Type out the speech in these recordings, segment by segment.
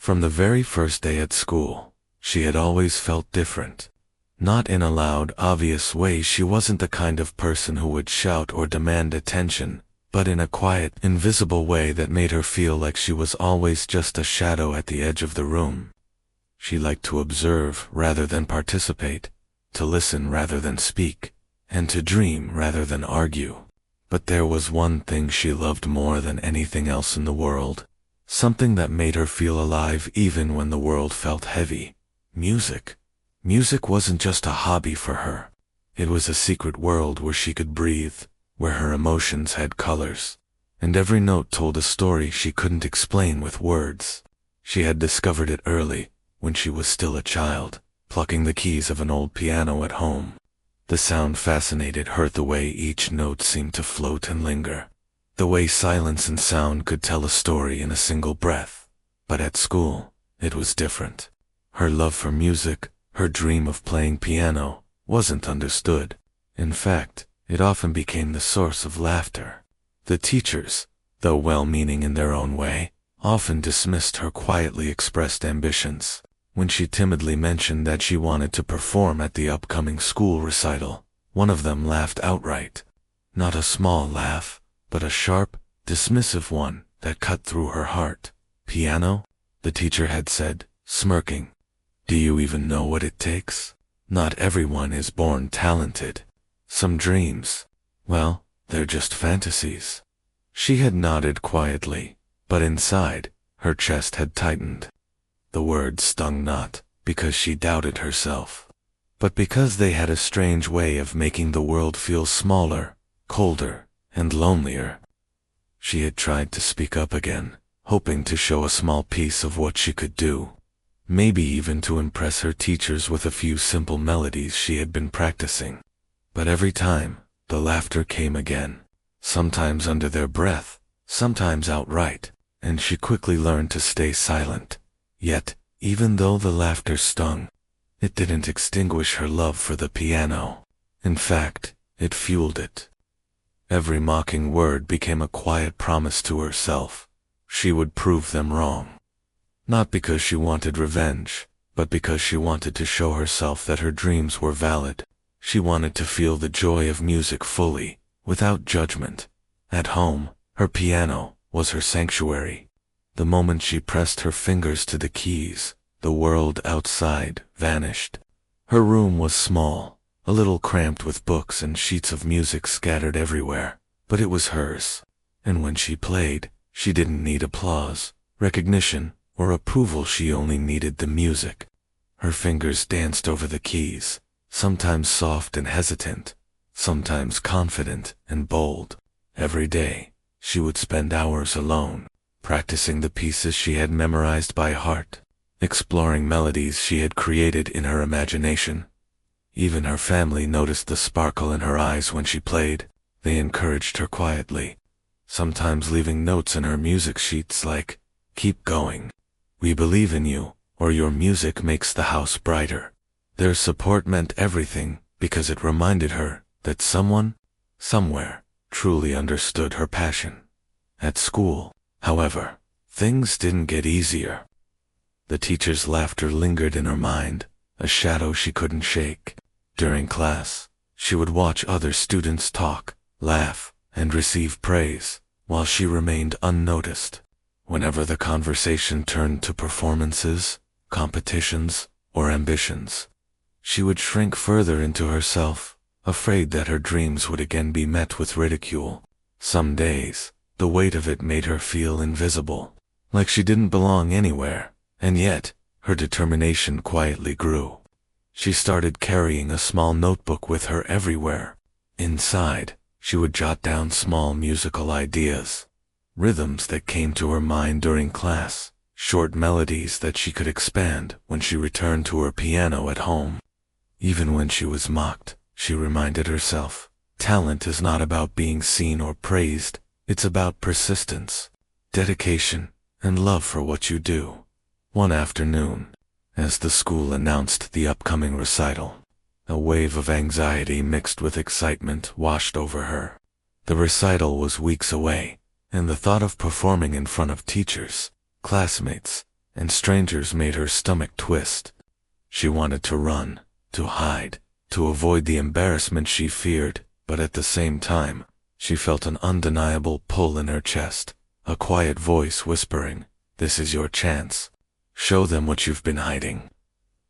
From the very first day at school, she had always felt different. Not in a loud, obvious way. She wasn't the kind of person who would shout or demand attention, but in a quiet, invisible way that made her feel like she was always just a shadow at the edge of the room. She liked to observe rather than participate, to listen rather than speak, and to dream rather than argue. But there was one thing she loved more than anything else in the world, something that made her feel alive even when the world felt heavy: music. Music wasn't just a hobby for her. It was a secret world where she could breathe, where her emotions had colors, and every note told a story she couldn't explain with words. She had discovered it early, when she was still a child, plucking the keys of an old piano at home. The sound fascinated her, the way each note seemed to float and linger, the way silence and sound could tell a story in a single breath. But at school, it was different. Her love for music, her dream of playing piano, wasn't understood. In fact, it often became the source of laughter. The teachers, though well-meaning in their own way, often dismissed her quietly expressed ambitions. When she timidly mentioned that she wanted to perform at the upcoming school recital, one of them laughed outright. Not a small laugh, but a sharp, dismissive one that cut through her heart. "Piano?" the teacher had said, smirking. "Do you even know what it takes? Not everyone is born talented. Some dreams, well, they're just fantasies." She had nodded quietly, but inside, her chest had tightened. The words stung not because she doubted herself, but because they had a strange way of making the world feel smaller, colder, and lonelier. She had tried to speak up again, hoping to show a small piece of what she could do. Maybe even to impress her teachers with a few simple melodies she had been practicing. But every time, the laughter came again, sometimes under their breath, sometimes outright, and she quickly learned to stay silent. Yet, even though the laughter stung, it didn't extinguish her love for the piano. In fact, it fueled it. Every mocking word became a quiet promise to herself. She would prove them wrong. Not because she wanted revenge, but because she wanted to show herself that her dreams were valid. She wanted to feel the joy of music fully, without judgment. At home, her piano was her sanctuary. The moment she pressed her fingers to the keys, the world outside vanished. Her room was small, a little cramped with books and sheets of music scattered everywhere, but it was hers. And when she played, she didn't need applause, recognition, or approval. She only needed the music. Her fingers danced over the keys, sometimes soft and hesitant, sometimes confident and bold. Every day, she would spend hours alone, practicing the pieces she had memorized by heart, exploring melodies she had created in her imagination. Even her family noticed the sparkle in her eyes when she played. They encouraged her quietly, sometimes leaving notes in her music sheets like, "Keep going. We believe in you," or "Your music makes the house brighter." Their support meant everything because it reminded her that someone, somewhere, truly understood her passion. At school, however, things didn't get easier. The teacher's laughter lingered in her mind, a shadow she couldn't shake. During class, she would watch other students talk, laugh, and receive praise, while she remained unnoticed. Whenever the conversation turned to performances, competitions, or ambitions, she would shrink further into herself, afraid that her dreams would again be met with ridicule. Some days, the weight of it made her feel invisible, like she didn't belong anywhere, and yet, her determination quietly grew. She started carrying a small notebook with her everywhere. Inside, she would jot down small musical ideas, rhythms that came to her mind during class, short melodies that she could expand when she returned to her piano at home. Even when she was mocked, she reminded herself, talent is not about being seen or praised, it's about persistence, dedication, and love for what you do. One afternoon, as the school announced the upcoming recital, a wave of anxiety mixed with excitement washed over her. The recital was weeks away, and the thought of performing in front of teachers, classmates, and strangers made her stomach twist. She wanted to run, to hide, to avoid the embarrassment she feared, but at the same time, she felt an undeniable pull in her chest, a quiet voice whispering, "This is your chance. Show them what you've been hiding."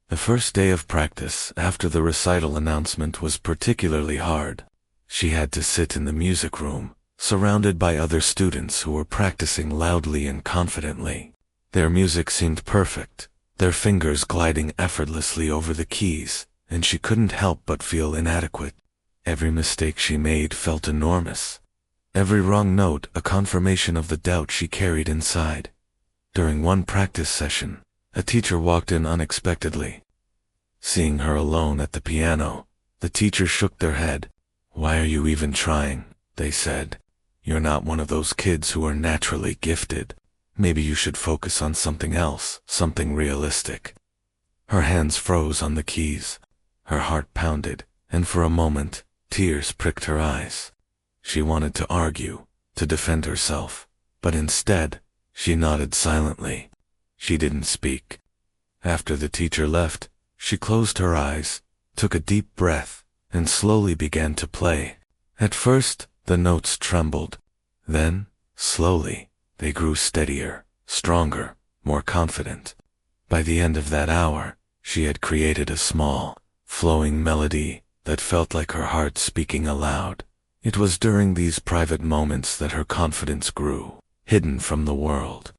The first day of practice after the recital announcement was particularly hard. She had to sit in the music room, surrounded by other students who were practicing loudly and confidently. Their music seemed perfect, their fingers gliding effortlessly over the keys, and she couldn't help but feel inadequate. Every mistake she made felt enormous. Every wrong note a confirmation of the doubt she carried inside. During one practice session, a teacher walked in unexpectedly. Seeing her alone at the piano, the teacher shook their head. "Why are you even trying?" they said. "You're not one of those kids who are naturally gifted. Maybe you should focus on something else, something realistic." Her hands froze on the keys. Her heart pounded, and for a moment, tears pricked her eyes. She wanted to argue, to defend herself, but instead, she nodded silently. She didn't speak. After the teacher left, she closed her eyes, took a deep breath, and slowly began to play. At first, the notes trembled. Then, slowly, they grew steadier, stronger, more confident. By the end of that hour, she had created a small, flowing melody that felt like her heart speaking aloud. It was during these private moments that her confidence grew, hidden from the world.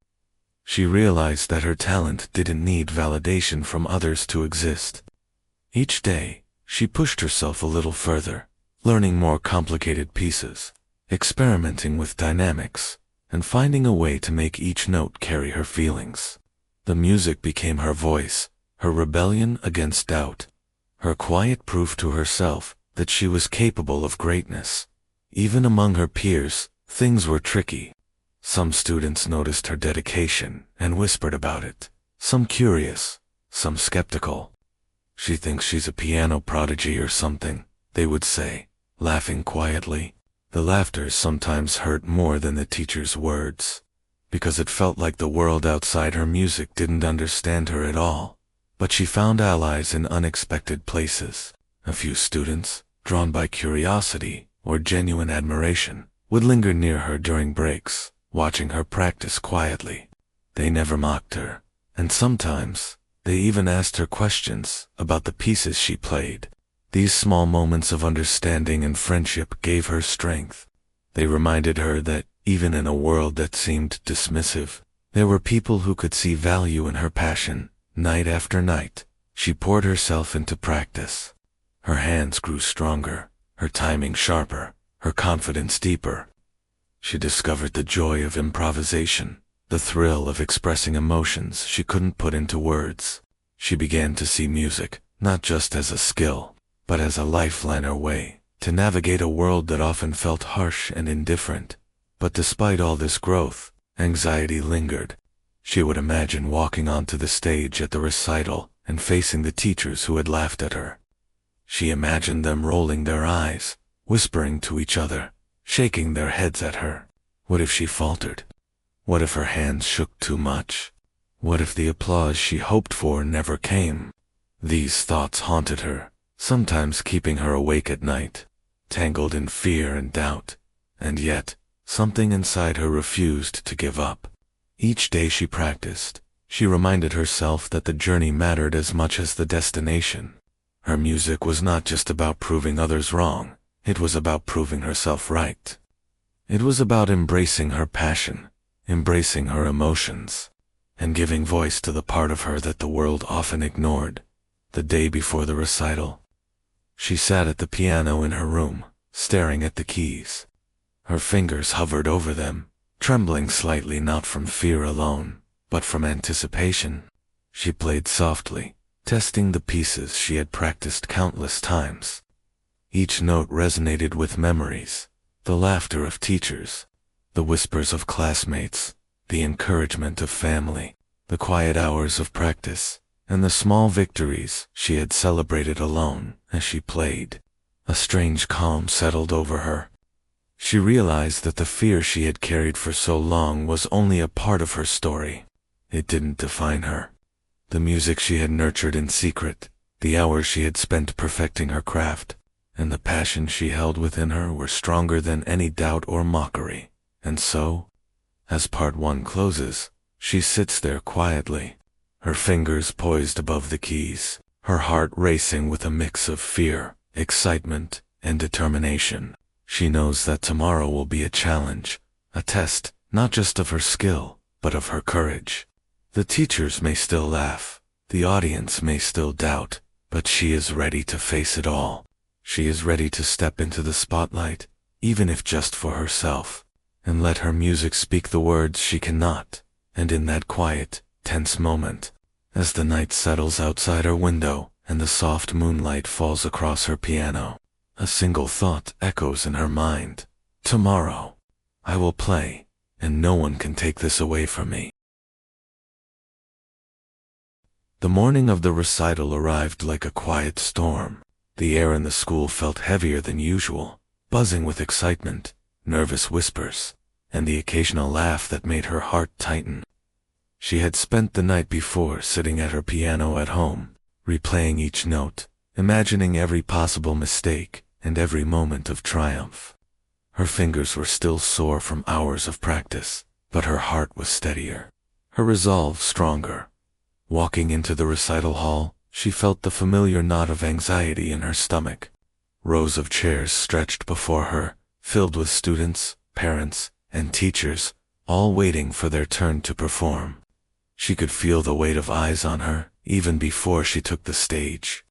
She realized that her talent didn't need validation from others to exist. Each day, she pushed herself a little further, learning more complicated pieces, experimenting with dynamics, and finding a way to make each note carry her feelings. The music became her voice, her rebellion against doubt, her quiet proof to herself that she was capable of greatness. Even among her peers, things were tricky. Some students noticed her dedication and whispered about it, some curious, some skeptical. "She thinks she's a piano prodigy or something," they would say, laughing quietly. The laughter sometimes hurt more than the teacher's words, because it felt like the world outside her music didn't understand her at all. But she found allies in unexpected places. A few students, drawn by curiosity or genuine admiration, would linger near her during breaks, watching her practice quietly. They never mocked her, and sometimes they even asked her questions about the pieces she played. These small moments of understanding and friendship gave her strength. They reminded her that, even in a world that seemed dismissive, there were people who could see value in her passion. Night after night, she poured herself into practice. Her hands grew stronger, her timing sharper, her confidence deeper. She discovered the joy of improvisation, the thrill of expressing emotions she couldn't put into words. She began to see music, not just as a skill, but as a lifeline or way to navigate a world that often felt harsh and indifferent. But despite all this growth, anxiety lingered. She would imagine walking onto the stage at the recital and facing the teachers who had laughed at her. She imagined them rolling their eyes, whispering to each other, shaking their heads at her. What if she faltered? What if her hands shook too much? What if the applause she hoped for never came? These thoughts haunted her, sometimes keeping her awake at night, tangled in fear and doubt. And yet, something inside her refused to give up. Each day she practiced, she reminded herself that the journey mattered as much as the destination. Her music was not just about proving others wrong, it was about proving herself right. It was about embracing her passion, embracing her emotions, and giving voice to the part of her that the world often ignored. The day before the recital, she sat at the piano in her room, staring at the keys. Her fingers hovered over them, trembling slightly not from fear alone, but from anticipation. She played softly, testing the pieces she had practiced countless times. Each note resonated with memories, the laughter of teachers, the whispers of classmates, the encouragement of family, the quiet hours of practice, and the small victories she had celebrated alone as she played. A strange calm settled over her. She realized that the fear she had carried for so long was only a part of her story. It didn't define her. The music she had nurtured in secret, the hours she had spent perfecting her craft, and the passion she held within her were stronger than any doubt or mockery. And so, as part one closes, she sits there quietly, her fingers poised above the keys, her heart racing with a mix of fear, excitement, and determination. She knows that tomorrow will be a challenge, a test, not just of her skill, but of her courage. The teachers may still laugh, the audience may still doubt, but she is ready to face it all. She is ready to step into the spotlight, even if just for herself, and let her music speak the words she cannot. And in that quiet, tense moment, as the night settles outside her window and the soft moonlight falls across her piano, a single thought echoes in her mind. Tomorrow, I will play, and no one can take this away from me. The morning of the recital arrived like a quiet storm. The air in the school felt heavier than usual, buzzing with excitement, nervous whispers, and the occasional laugh that made her heart tighten. She had spent the night before sitting at her piano at home, replaying each note, imagining every possible mistake and every moment of triumph. Her fingers were still sore from hours of practice, but her heart was steadier, her resolve stronger. Walking into the recital hall, she felt the familiar knot of anxiety in her stomach. Rows of chairs stretched before her, filled with students, parents, and teachers, all waiting for their turn to perform. She could feel the weight of eyes on her, even before she took the stage.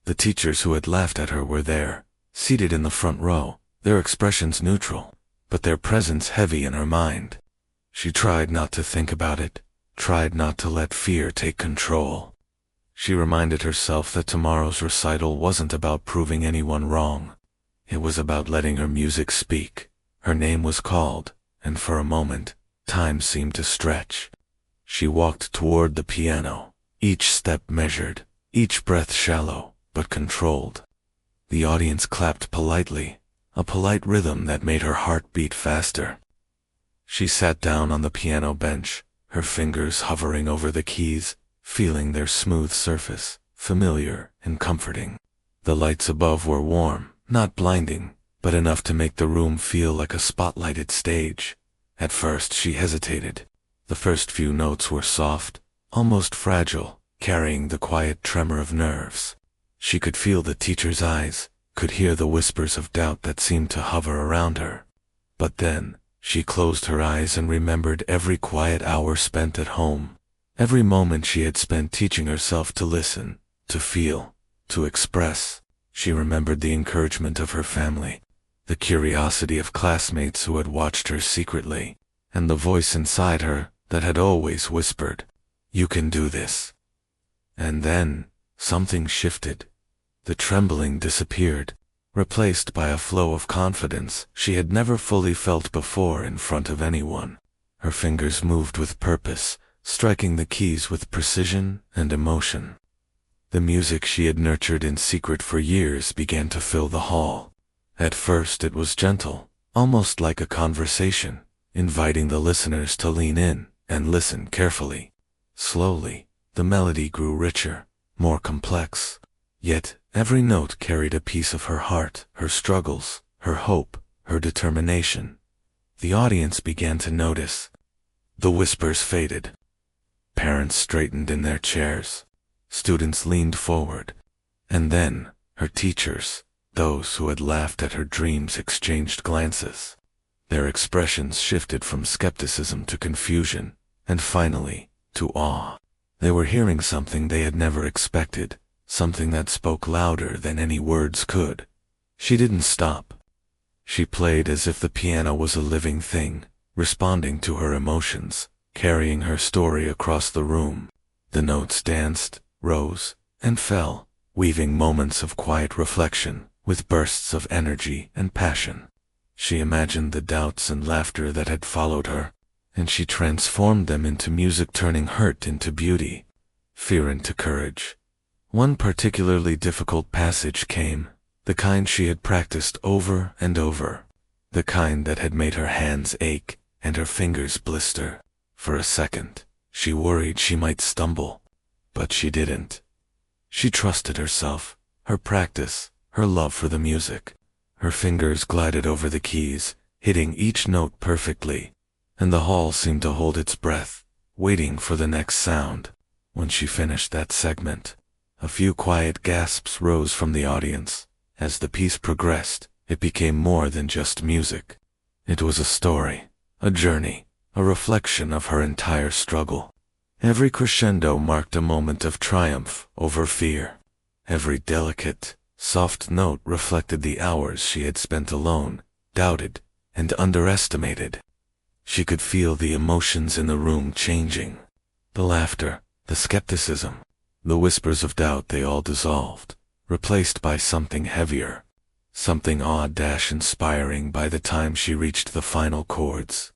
The teachers who had laughed at her were there, seated in the front row, their expressions neutral, but their presence heavy in her mind. She tried not to think about it, tried not to let fear take control. She reminded herself that tomorrow's recital wasn't about proving anyone wrong. It was about letting her music speak. Her name was called, and for a moment, time seemed to stretch. She walked toward the piano, each step measured, each breath shallow, but controlled. The audience clapped politely, a polite rhythm that made her heart beat faster. She sat down on the piano bench, her fingers hovering over the keys, feeling their smooth surface, familiar and comforting. The lights above were warm, not blinding, but enough to make the room feel like a spotlighted stage. At first she hesitated. The first few notes were soft, almost fragile, carrying the quiet tremor of nerves. She could feel the teacher's eyes, could hear the whispers of doubt that seemed to hover around her. But then, she closed her eyes and remembered every quiet hour spent at home. Every moment she had spent teaching herself to listen, to feel, to express. She remembered the encouragement of her family, the curiosity of classmates who had watched her secretly, and the voice inside her that had always whispered, "You can do this." And then, something shifted. The trembling disappeared, replaced by a flow of confidence she had never fully felt before in front of anyone. Her fingers moved with purpose, striking the keys with precision and emotion. The music she had nurtured in secret for years began to fill the hall. At first it was gentle, almost like a conversation, inviting the listeners to lean in and listen carefully. Slowly, the melody grew richer, more complex. Yet, every note carried a piece of her heart, her struggles, her hope, her determination. The audience began to notice. The whispers faded. Parents straightened in their chairs. Students leaned forward. And then, her teachers, those who had laughed at her dreams, exchanged glances. Their expressions shifted from skepticism to confusion, and finally, to awe. They were hearing something they had never expected, something that spoke louder than any words could. She didn't stop. She played as if the piano was a living thing, responding to her emotions, carrying her story across the room. The notes danced, rose, and fell, weaving moments of quiet reflection with bursts of energy and passion. She imagined the doubts and laughter that had followed her, and she transformed them into music, turning hurt into beauty, fear into courage. One particularly difficult passage came, the kind she had practiced over and over, the kind that had made her hands ache and her fingers blister. For a second, She worried she might stumble, but she didn't. She trusted herself, her practice, her love for the music. Her fingers glided over the keys, hitting each note perfectly, and the hall seemed to hold its breath, waiting for the next sound. When she finished that segment, a few quiet gasps rose from the audience. As the piece progressed, it became more than just music. It was a story, a journey, a reflection of her entire struggle. Every crescendo marked a moment of triumph over fear. Every delicate, soft note reflected the hours she had spent alone, doubted, and underestimated. She could feel the emotions in the room changing. The laughter, the skepticism, the whispers of doubt, they all dissolved, replaced by something heavier, something awe-inspiring. By the time she reached the final chords,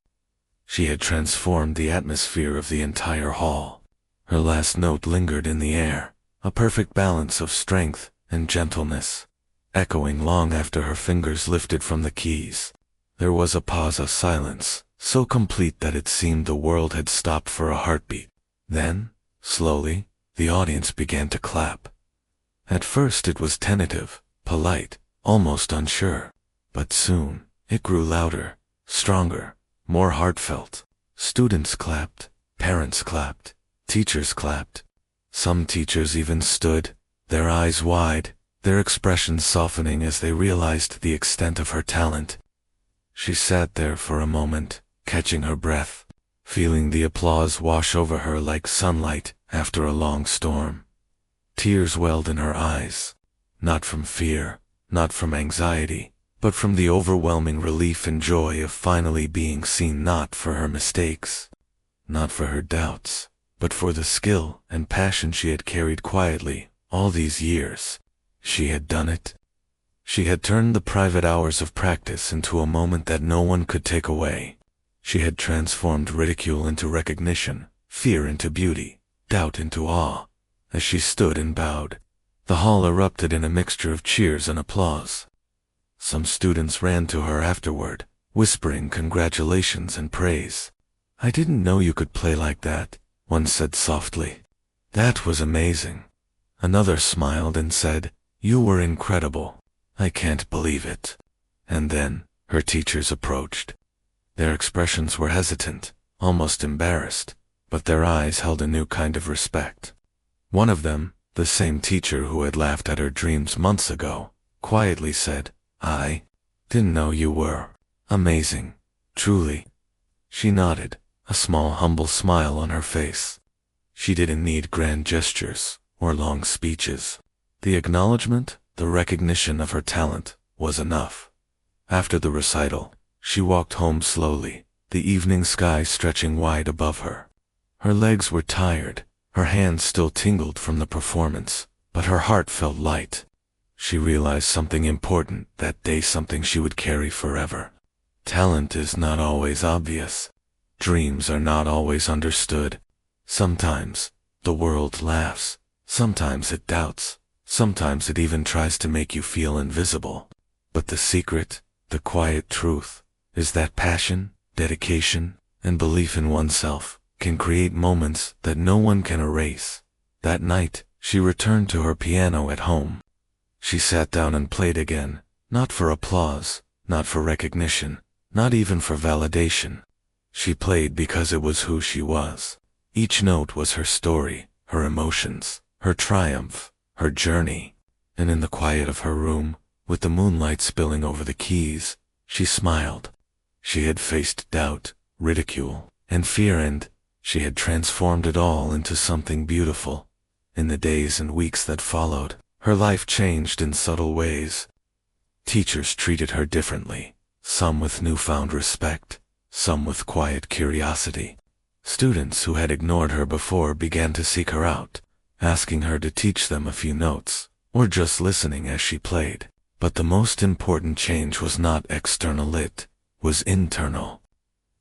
she had transformed the atmosphere of the entire hall. Her last note lingered in the air, a perfect balance of strength and gentleness, echoing long after her fingers lifted from the keys. There was a pause, a silence, so complete that it seemed the world had stopped for a heartbeat. Then, slowly, the audience began to clap. At first it was tentative, polite, almost unsure, but soon it grew louder, stronger, more heartfelt. Students clapped, parents clapped, teachers clapped. Some teachers even stood, their eyes wide, their expressions softening as they realized the extent of her talent. She sat there for a moment, catching her breath, feeling the applause wash over her like sunlight after a long storm. Tears welled in her eyes, not from fear, not from anxiety, but from the overwhelming relief and joy of finally being seen, not for her mistakes, not for her doubts, but for the skill and passion she had carried quietly all these years. She had done it. She had turned the private hours of practice into a moment that no one could take away. She had transformed ridicule into recognition, fear into beauty, doubt into awe. As she stood and bowed, the hall erupted in a mixture of cheers and applause. Some students ran to her afterward, whispering congratulations and praise. "I didn't know you could play like that," one said softly. "That was amazing." Another smiled and said, "You were incredible. I can't believe it." And then, her teachers approached. Their expressions were hesitant, almost embarrassed, but their eyes held a new kind of respect. One of them, the same teacher who had laughed at her dreams months ago, quietly said, "I didn't know you were amazing, truly." She nodded, a small humble smile on her face. She didn't need grand gestures or long speeches. The acknowledgement, the recognition of her talent, was enough. After the recital, she walked home slowly, the evening sky stretching wide above her. Her legs were tired, her hands still tingled from the performance, but her heart felt light. She realized something important that day, something she would carry forever. Talent is not always obvious. Dreams are not always understood. Sometimes the world laughs, sometimes it doubts, sometimes it even tries to make you feel invisible. But the secret, the quiet truth, is that passion, dedication, and belief in oneself can create moments that no one can erase. That night, she returned to her piano at home. She sat down and played again, not for applause, not for recognition, not even for validation. She played because it was who she was. Each note was her story, her emotions, her triumph, her journey. And in the quiet of her room, with the moonlight spilling over the keys, she smiled. She had faced doubt, ridicule, and fear, and she had transformed it all into something beautiful. In the days and weeks that followed, her life changed in subtle ways. Teachers treated her differently, some with newfound respect, some with quiet curiosity. Students who had ignored her before began to seek her out, asking her to teach them a few notes, or just listening as she played. But the most important change was not external, it was internal.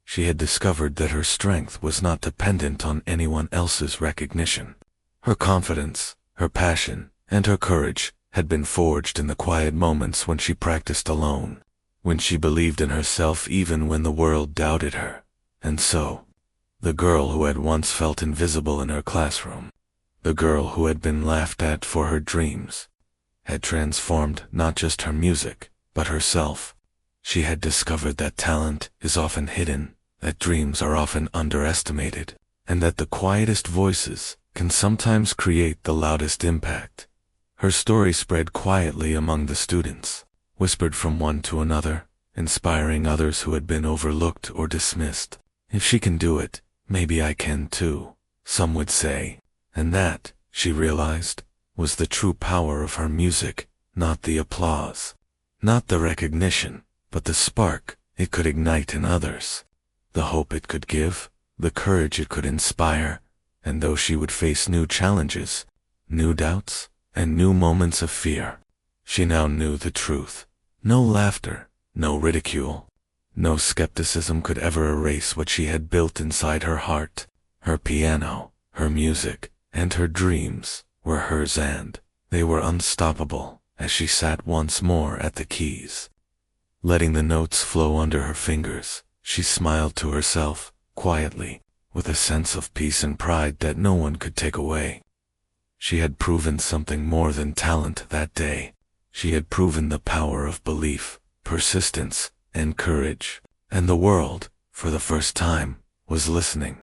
She had discovered that her strength was not dependent on anyone else's recognition. Her confidence, her passion, and her courage had been forged in the quiet moments when she practiced alone, when she believed in herself even when the world doubted her. And so, The girl who had once felt invisible in her classroom, the girl who had been laughed at for her dreams, had transformed not just her music, but herself. She had discovered that talent is often hidden, that dreams are often underestimated, and that the quietest voices can sometimes create the loudest impact. Her story spread quietly among the students, whispered from one to another, inspiring others who had been overlooked or dismissed. If she can do it, maybe I can too, some would say. And that, she realized, was the true power of her music, not the applause, not the recognition, but the spark it could ignite in others, the hope it could give, the courage it could inspire. And though she would face new challenges, new doubts, and new moments of fear, she now knew the truth. No laughter, no ridicule, no skepticism could ever erase what she had built inside her heart. Her piano, her music, and her dreams were hers, and they were unstoppable as she sat once more at the keys. Letting the notes flow under her fingers, she smiled to herself, quietly, with a sense of peace and pride that no one could take away. She had proven something more than talent that day. She had proven the power of belief, persistence, and courage, and the world, for the first time, was listening.